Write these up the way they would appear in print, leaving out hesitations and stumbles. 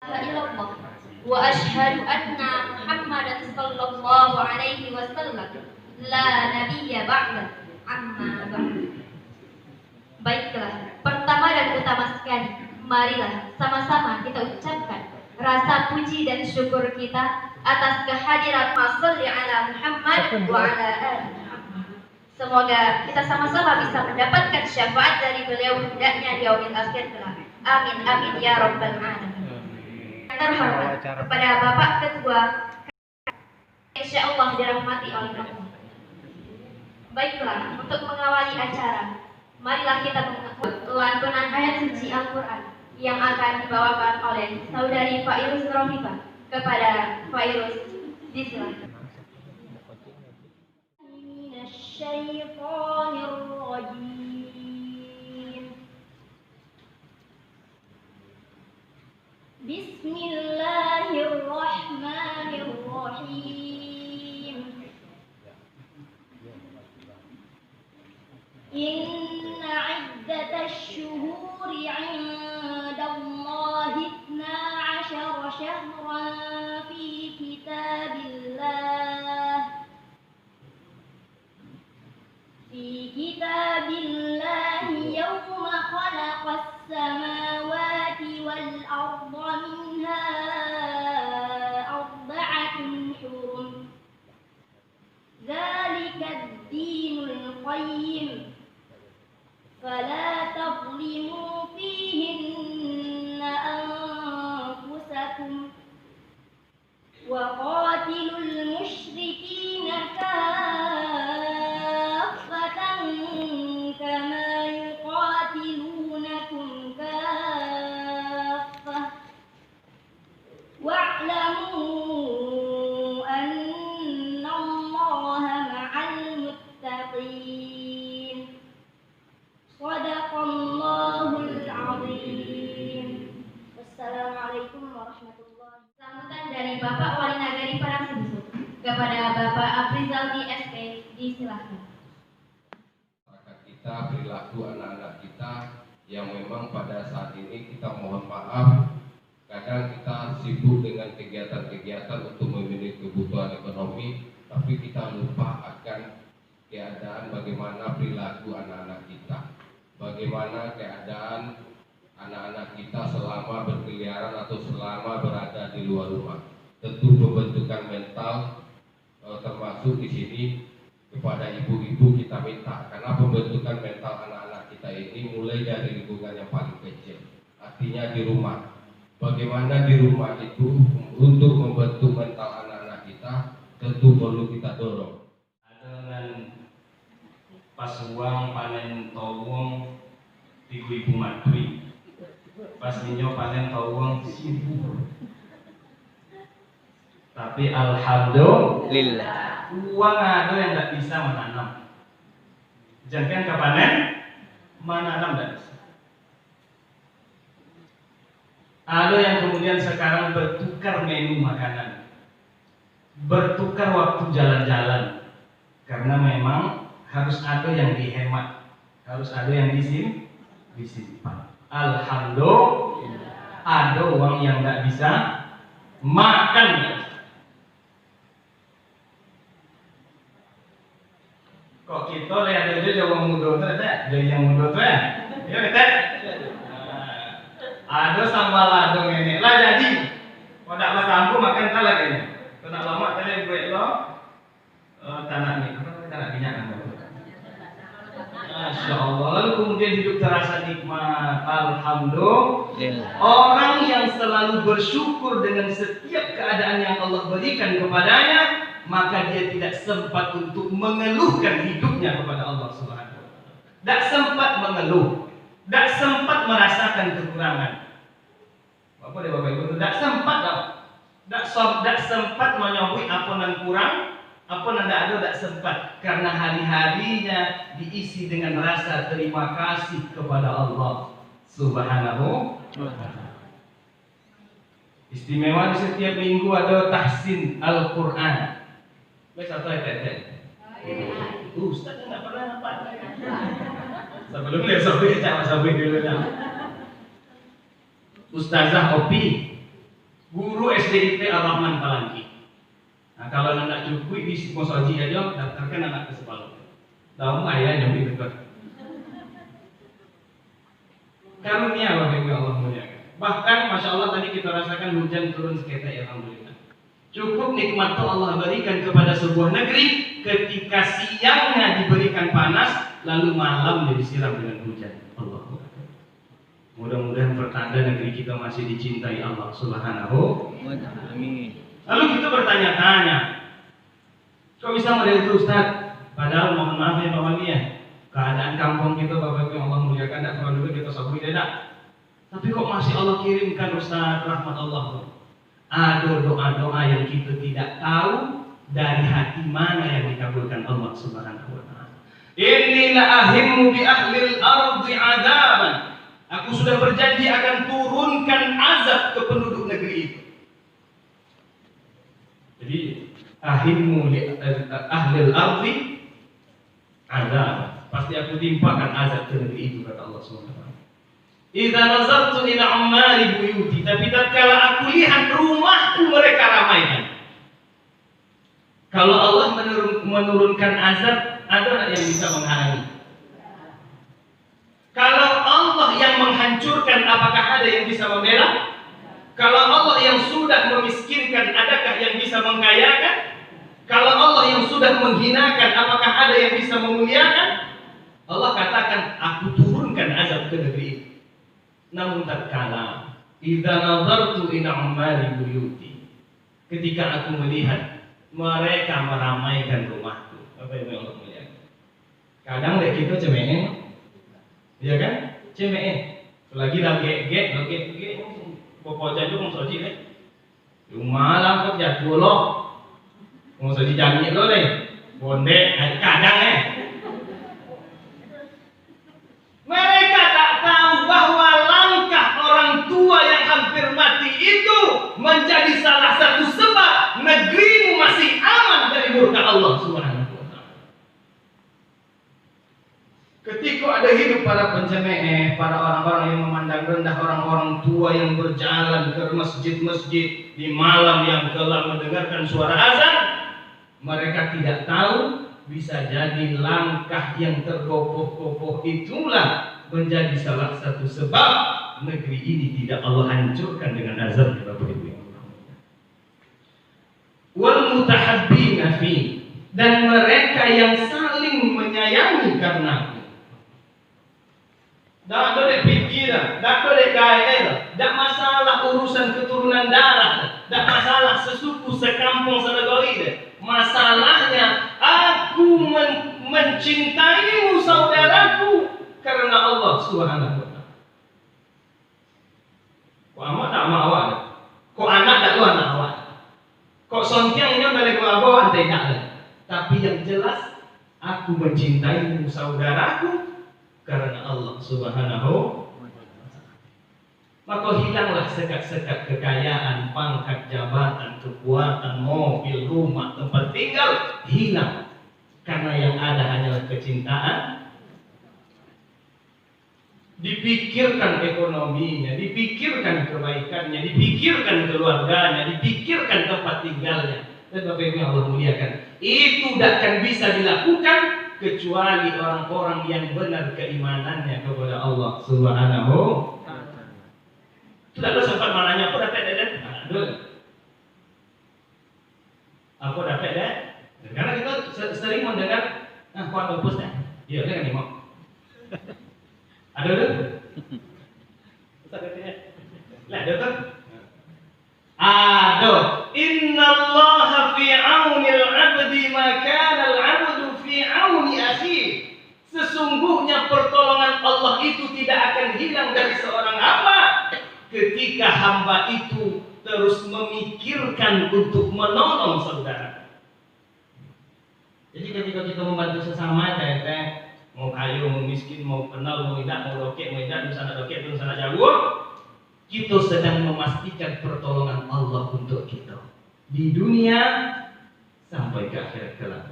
illallah wa asyhadu anna Muhammadan sallallahu alaihi wasallam la nabiyya ba'da amma ba'du. Baiklah, pertama dan utama sekali, marilah sama-sama kita ucapkan rasa puji dan syukur kita atas kehadiran Shalli ala Muhammad wa ala ali Muhammad. Semoga kita sama-sama bisa mendapatkan syafaat dari beliau hendaknya di yaumil akhir kelak. Amin amin ya rabbal alamin. Terhormat kepada Bapak Ketua, insyaallah dirahmati oleh Allah. Baiklah, untuk mengawali acara, marilah kita melantunkan ayat suci Al-Quran yang akan dibawakan oleh saudari Fairuz Rohibah kepada Fairuz. Disilahkan. Bismillahirrahmanirrahim. Inna 'iddatash shuhuri 'indallahi 12 syahran fi kitabillah yawma khalaqas samawati wal arda minha arba'atun hurum. Dzalikad dinul qayyim. فلا تظلموا فيهن أنفسكم وقاتلوا المشركين كافة كما يقاتلونكم كافة واعلموا أن الله مع المتقين. Sadaqallahul azim. Wassalamualaikum warahmatullahi wabarakatuh. Sambutan dari Bapak Wali Nagari Parangtrijo kepada Bapak Afrizal SP, disilahkan. Masyarakat kita, perilaku anak-anak kita yang memang pada saat ini kita mohon maaf, kadang kita sibuk dengan kegiatan-kegiatan untuk memenuhi kebutuhan ekonomi, tapi kita lupa akan keadaan bagaimana perilaku anak-anak kita. Bagaimana keadaan anak-anak kita selama berkeliaran atau selama berada di luar rumah. Tentu pembentukan mental termasuk di sini kepada ibu-ibu kita minta, karena pembentukan mental anak-anak kita ini mulai dari lingkungan yang paling kecil, artinya di rumah. Bagaimana di rumah itu untuk membentuk mental anak-anak kita tentu perlu kita dorong. Dengan pas uang panen tawong 3.000 matri, pas ninyo panen tawong 1.000. Tapi alhamdulillah uang ada yang tidak bisa menanam. Jangan ke panen menanam tidak bisa. Ada yang kemudian sekarang bertukar menu makanan, bertukar waktu jalan-jalan, karena memang harus ada yang dihemat, harus ada yang disimpan. Alhamdulillah, ada uang yang nggak bisa makan. Kok kita lihat aja jawa muda tuh ada yang muda tuh ya kita. Ada sambal ladong ini lah jadi. Kalau tak berkampu makan tak lagi. Kalau nak lama tadi buat lo tanah ni, tanah minyak kan. Masya Allah. Lalu kemudian hidup terasa nikmat. Alhamdulillah. Orang yang selalu bersyukur dengan setiap keadaan yang Allah berikan kepadanya, maka dia tidak sempat untuk mengeluhkan hidupnya kepada Allah Subhanahu wa taala. Tak sempat mengeluh, tak sempat merasakan kekurangan. Apa dia Bapak Ibu? Tak sempat tau. Tak sempat menyobui apa yang kurang. Apa yang ada tak sempat, karena hari-harinya diisi dengan rasa terima kasih kepada Allah Subhanahu wa taala. Istimewa di setiap minggu ada tahsin Al-Quran. Wes atau tete. Ustaz enggak pernah nampak. Sebelum dia sampai dulu. Ustazah Opi Guru SDIP Ar-Rahman Palangki. Nah, kalau anak cukui di Mosoji aja daftarkan anak ke sekolah. Tahu ayahnya lebih dekat. Karunia bagi Allah muliakan. Bahkan Masya Allah tadi kita rasakan hujan turun seketika, alhamdulillah. Cukup nikmat tuh Allah berikan kepada sebuah negeri ketika siangnya diberikan panas, lalu malam disiram dengan hujan. Allah. Mudah-mudahan pertanda negeri kita masih dicintai Allah Subhanahu wa ta'ala. Amin. Lalu kita bertanya-tanya, kok bisa model itu Ustaz? Padahal mohon maaf ya Pak Wali ya, keadaan kampung kita Bapak Ibu Allah muliakan tidak perlu kita sabui tidak. Tapi kok masih Allah kirimkan Ustaz rahmat Allah. Ada doa-doa yang kita tidak tahu dari hati mana yang dikabulkan Allah Subhanahu wa ta'ala. Inni la ahimmu bi ahlil ardi azaban. Aku sudah berjanji akan turunkan azab ke penduduk negeri itu. Jadi ahimmu li ahlil ardi azab. Pasti aku timpakan azab ke negeri itu kata Allah Subhanahu wa ta'ala. Idza nazartu ila ammari buyuti, tapi tatkala aku lihat rumahku mereka ramaikan. Kalau Allah menurunkan azab, ada yang bisa menghalangi? Kalau Allah yang menghancurkan, apakah ada yang bisa membela? Kalau Allah yang sudah memiskinkan, adakah yang bisa mengkayakan? Kalau Allah yang sudah menghinakan, apakah ada yang bisa memuliakan? Allah katakan, aku turunkan azab ke negeri itu. Namun tatkala idza nazartu ila ammali buyuti, ketika aku melihat mereka meramaikan rumahku, apa yang Allah muliakan. Kadang dek kita cemeng, ya kan? Cemeng. Lagi lagi popoja juga soji deh. Malah kok jatuh lo. Mau soji janji lo deh. Bonde kadang mereka tak tahu bahwa langkah orang tua yang hampir mati itu menjadi salah satu sebab negerimu masih aman dari murka Allah Subhanahu wa ta'ala. Ketika ada hidup para pencemeh, para orang-orang yang memandang rendah orang-orang tua yang berjalan ke masjid-masjid di malam yang gelap mendengarkan suara azan, mereka tidak tahu bisa jadi langkah yang tergopoh-gopoh itulah menjadi salah satu sebab negeri ini tidak Allah hancurkan dengan azab Bapak Ibu. Wal mutahabbina fi, dan mereka yang saling menyayangi karena dak boleh pikiran, dak boleh gaya, dak masalah urusan keturunan darah, dak masalah sesuku sekampung senegori. Masalahnya aku mencintaimu saudaraku karena Allah Subhanahu wa ta'ala. Kok amat tak mau awak? Kok anak tak lu anak awak? Kok sontiang ini balik ke abah antai tak? Tapi yang jelas aku mencintaimu saudaraku karena Allah Subhanahu wa ta'ala. Maka hilanglah sekat-sekat kekayaan, pangkat jabatan, kekuatan, mobil, rumah, tempat tinggal hilang. Karena yang ada hanyalah kecintaan. Dipikirkan ekonominya, dipikirkan kebaikannya, dipikirkan keluarganya, dipikirkan tempat tinggalnya. Dan Bapak Ibu yang Allah muliakan, itu tidak akan bisa dilakukan kecuali orang-orang yang benar keimanannya kepada Allah Subhanahu wa ta'ala. Sudah lo sempat mananya aku dapat deh. Aku dapat deh. Karena kita sering mendengar kuat opus deh. Iya kan nih mau. Ada deh. Lah ada. Aduh, innallaha fi 'aunil 'abdi ma kana al-'abdu fi 'auni akhihi. Sesungguhnya pertolongan Allah itu tidak akan hilang dari seorang hamba ketika hamba itu terus memikirkan untuk menolong saudara. Jadi ketika kita membantu sesama, mau kayu, mau miskin, mau kenal, mau tidak, mau roket, mau tidak, di sana roket, di sana jauh, kita sedang memastikan pertolongan Allah untuk kita di dunia sampai ke akhirat kelak.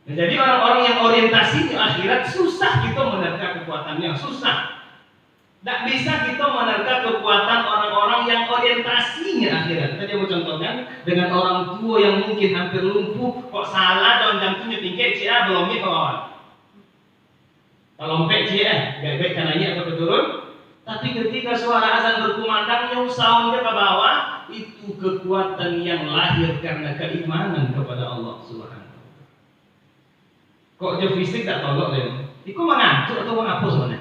Nah, jadi orang-orang yang orientasinya akhirat susah kita menerka kekuatannya, susah. Tidak bisa kita menerka kekuatan orang-orang yang orientasi orientasinya akhirat. Tadi aku contohkan dengan orang tua yang mungkin hampir lumpuh, kok salah daun jantungnya tinggi, cia belum nih kawan. Kalau empek cia, baik-baik kanannya atau keturun. Tapi ketika suara azan berkumandang, nyung soundnya ke bawah, itu kekuatan yang lahir karena keimanan kepada Allah Subhanahu. Kok dia fisik tak tolong deh? Iku mengantuk atau apa sebenarnya?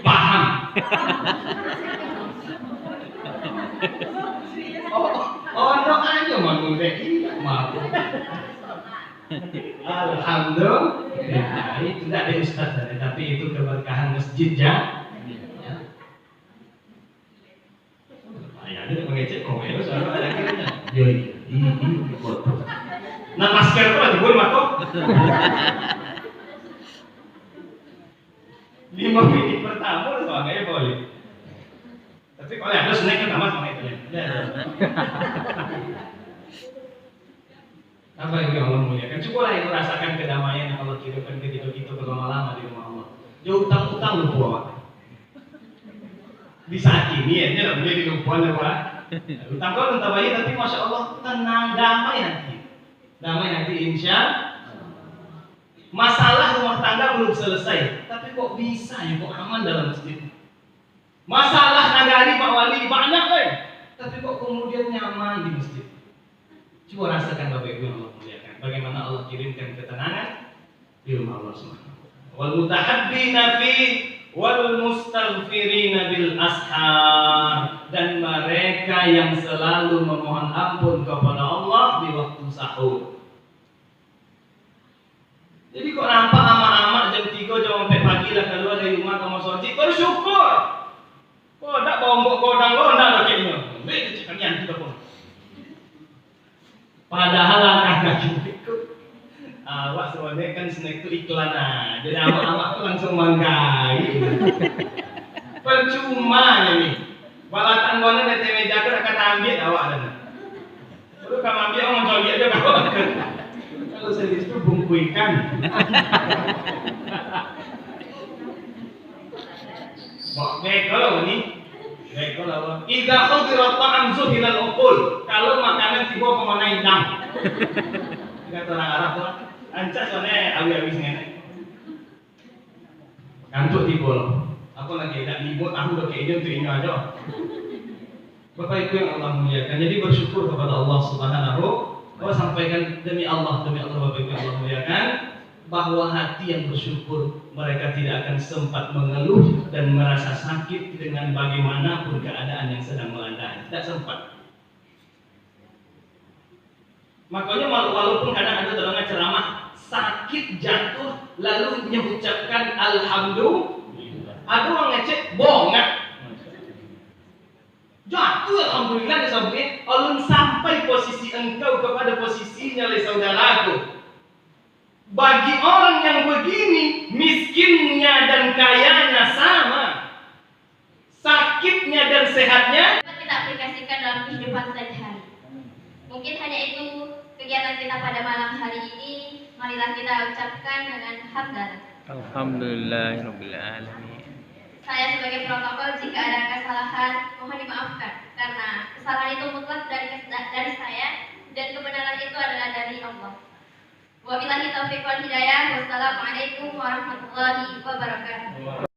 Paham? Oh, no aja manusia ini mampu. Alhamdulillah, itu tidak ada ustaz, tapi itu keberkahan masjid ya. Ayah dia mengecek komel, soalnya ada kiranya. Ini foto. Nah masker itu aja boleh masuk. 5 menit pertama soalnya boleh. Tapi kalau ada snack kan sama itu ya. Apa yang Allah muliakan? Cobalah itu rasakan kedamaian yang Allah kirimkan ketika kita berlama-lama di rumah Allah. Jauh utang-utang lupa awak. Di saat ini ya, dia tidak boleh dilupakan ya Pak. Utang kau entah bayi tapi masya Allah tenang, damai hati. Damai hati insya. Masalah rumah tangga belum selesai, tapi kok bisa ya kok aman dalam masjid. Masalah nagari Pak Wali banyak tapi kok kemudian nyaman di masjid. Coba rasakan Bapak Ibu yang Allah muliakan. Bagaimana Allah kirimkan ketenangan di rumah Allah Subhanahu. Wal mutahabbina fi wal mustaghfirina bil ashar, dan mereka yang selalu memohon ampun kepada Allah di waktu sahur. Jadi kok nampak amak-amak jam 3 jam 4 pagi lah keluar dari rumah ke masjid, bersyukur. Kok tak bombok godang-godang lah kayaknya. Baik cekak yang kita pun. Padahal langkah kaki ikut. Awak sebenarnya kan snack itu iklan aja. Jadi amak-amak tuh langsung manggai. Percuma nih. Balatan gona dari meja aku akan ambil awak ada. Lalu kamu ambil orang mencoba aja kau. Kalau serius itu bungkuikan. Baik kalau ini. Baik kalau idza khudira ta'am zuhilal uqul. Kalau makanan tiba kemana hitam. Kata orang Arab tuh, ancak soalnya awi-awi ngene. Kantuk tiba loh. Aku lagi tak libut, aku udah kayak dia untuk ini aja. Bapak Ibu yang Allah muliakan, jadi bersyukur kepada Allah Subhanahu. Oh sampaikan demi Allah Bapak Ibu yang Allah muliakan, bahwa hati yang bersyukur mereka tidak akan sempat mengeluh dan merasa sakit dengan bagaimanapun keadaan yang sedang melanda. Tidak sempat. Makanya walaupun kadang ada terdengar ceramah sakit jatuh lalu mengucapkan alhamdulillah, ada orang ngecek bohong nggak? Jatuh alhamdulillah disebutnya, alun sampai posisi engkau kepada posisinya oleh saudaraku. Bagi orang yang begini, miskinnya dan kayanya sama, sakitnya dan sehatnya Kita aplikasikan dalam kehidupan sehari-hari. Mungkin hanya itu kegiatan kita pada malam hari ini. Marilah kita ucapkan dengan hamdalah. Alhamdulillahirabbil alamin. Saya sebagai protokol, jika ada kesalahan mohon dimaafkan karena kesalahan itu mutlak dari saya dan kebenaran itu adalah dari Allah. Wabillahi taufiq wal hidayah. Wassalamualaikum warahmatullahi wabarakatuh.